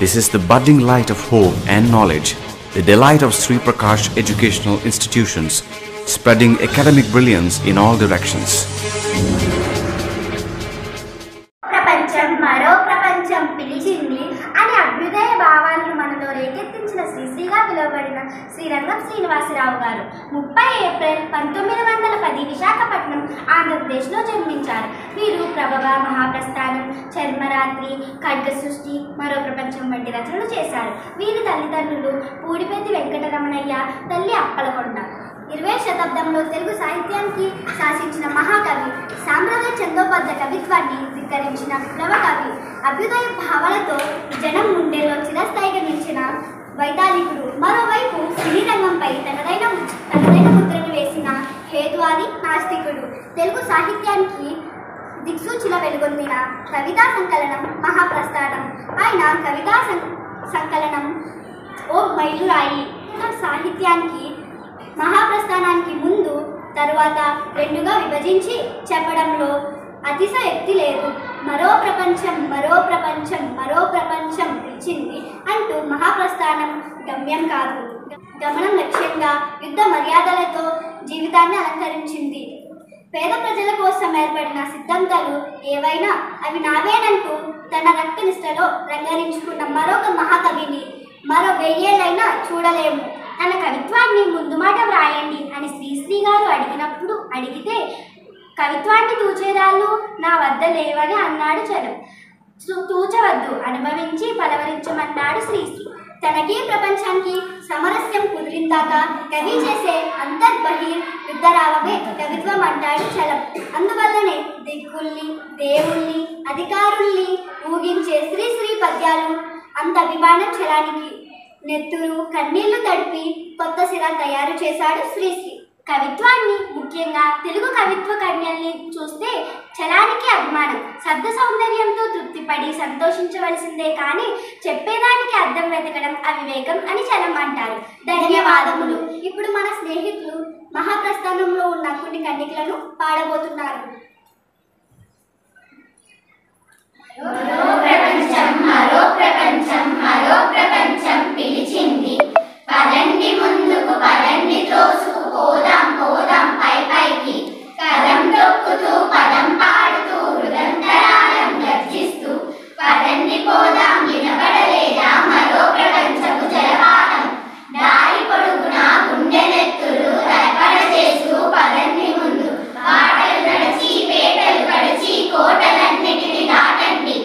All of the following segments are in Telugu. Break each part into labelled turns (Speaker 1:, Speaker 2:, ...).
Speaker 1: This is the budding light of hope and knowledge, the delight of Sri Prakash Educational Institutions, spreading academic brilliance in all directions.
Speaker 2: ప్రపంచం మరో ప్రపంచం పిలిచింది అని అభ్యుదయ భావాలను మనలో రేకెత్తించిన శ్రీశ్రీగా పిలువబడిన శ్రీరంగం శ్రీనివాసరావు గారు 30 ఏప్రిల్ 1910 విశాఖపట్నం ఆంధ్రప్రదేశ్లో జన్మించారు. వీరు ప్రభవ, మహాప్రస్థానం, చర్మరాత్రి, ఖడ్గ సృష్టి, మరో ప్రపంచం వంటి రచనలు చేశారు. వీరి తల్లిదండ్రులు పూడిపెద్ది వెంకటరమణయ్య, తల్లి అప్పలకొండ. 20వ శతాబ్దంలో తెలుగు సాహిత్యానికి శాసించిన మహాకవి, సామ్రాజ్య చందోపాధ్యాయ కవిత్వాన్ని ధిక్కరించిన విప్లవ కవి, అభ్యుదయ భావాలతో జనం గుండెల్లో చిరస్థాయిగా నిలిచిన వైతాళికుడు. మరోవైపు సినీ రంగంపై తనదైన ముద్రను వేసిన హేతువాది, నాస్తికుడు. తెలుగు సాహిత్యానికి దిక్సూచిలా వెలుగొందిన కవితా సంకలనం మహాప్రస్థానం. ఆయన కవితా సంకలనం ఓ మైలురాయి. సాహిత్యానికి మహాప్రస్థానానికి ముందు తరువాత రెండుగా విభజించి చెప్పడంలో అతిశయోక్తి లేదు. మరో ప్రపంచం మరో ప్రపంచం మరో ప్రపంచం పిలిచింది అంటూ మహాప్రస్థానం గమ్యం కాదు, గమనం లక్ష్యంగా యుద్ధ మర్యాదలతో జీవితాన్ని అలంకరించింది. పేద ప్రజల కోసం ఏర్పడిన సిద్ధాంతాలు ఏవైనా అవి నావేనంటూ తన రక్తనిష్టలో రంగరించుకున్న మరొక మహాకవిని మరో 1000 ఏళ్ళైనా చూడలేము. తన కవిత్వాన్ని ముందు మాట వ్రాయండి అని శ్రీశ్రీ గారు అడిగితే కవిత్వాన్ని తూచేరాళ్ళు నా వద్ద లేవని అన్నాడు చలం. తూచవద్దు, అనుభవించి పలవరించమన్నాడు శ్రీశ్రీ. తనకి ప్రపంచానికి సమరస్యం కుదిరిందాక కవి చేసే అంతర్బహిర్ యుద్ధరావమే కవిత్వం అంటాడు చలం. అందువల్లనే దిక్కుల్ని, దేవుల్ని, అధికారుల్ని ఊగించే శ్రీశ్రీ పద్యాలు అంత అభిమానం చలానికి. నెత్తురు కన్నీళ్లు తడిపి కొత్త సిరా తయారు చేశాడు శ్రీశ్రీ. కవిత్వాన్ని, ముఖ్యంగా తెలుగు కవిత్వ కన్యల్ని చూస్తే చలానికి అభిమానం. శబ్ద సౌందర్యంతో తృప్తిపడి సంతోషించవలసిందే కానీ చెప్పేదానికి అర్థం వెతకడం అవివేకం అని చలం అంటారు. ధన్యవాదములు. ఇప్పుడు మన స్నేహితులు మహాప్రస్థానంలో ఉన్న కొన్ని కన్నికలను పాడబోతున్నారు.
Speaker 3: మరో ప్రపంచం మరో ప్రపంచం మరో ప్రపంచం పిలిచింది, పదండి ముందుకు పదండి త్రోసుకు పోదాం పోదాం పై పైకి, కదం తొక్కుతూ పదం పాడుతూ హృదంతరాలం గర్జిస్తూ పదండి పోదాం వినపడలేదా మరో ప్రపంచపు జలపాతం, దారి పొడుగునా గుండెనెత్తులు తలపడ చేస్తూ పదండి ముందు, బాటలు నడిచి పేటలు గడిచి కోటలన్నిటిని దాటండి,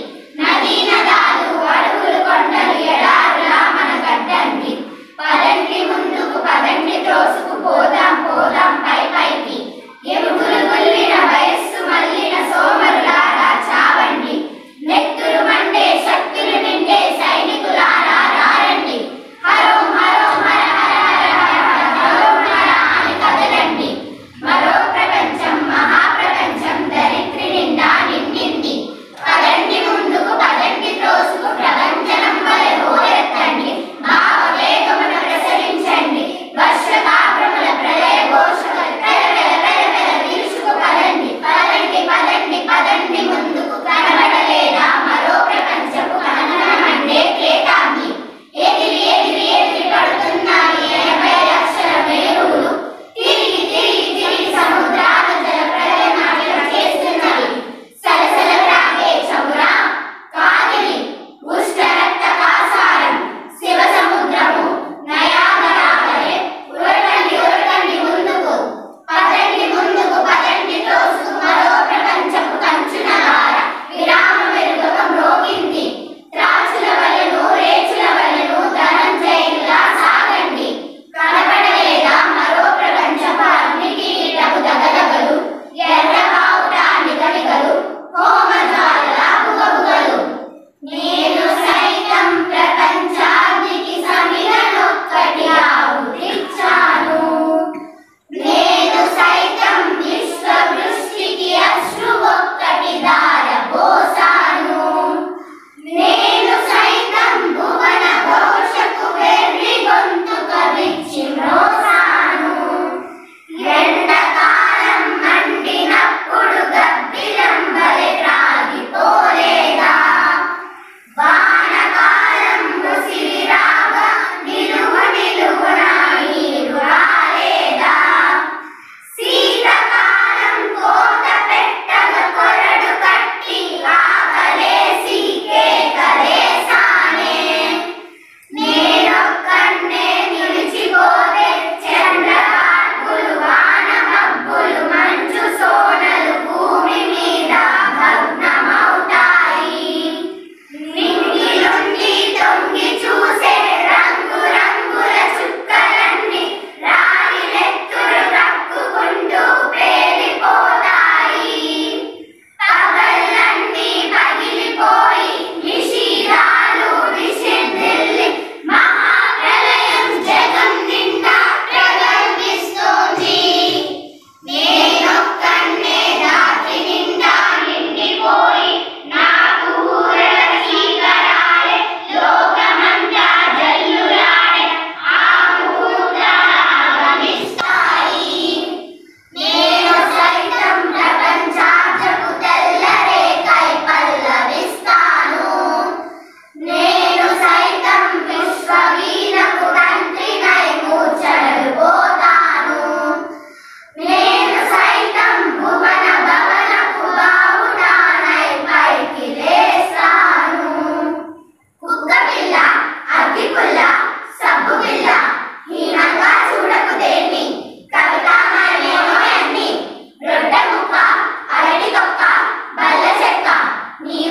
Speaker 3: నీవు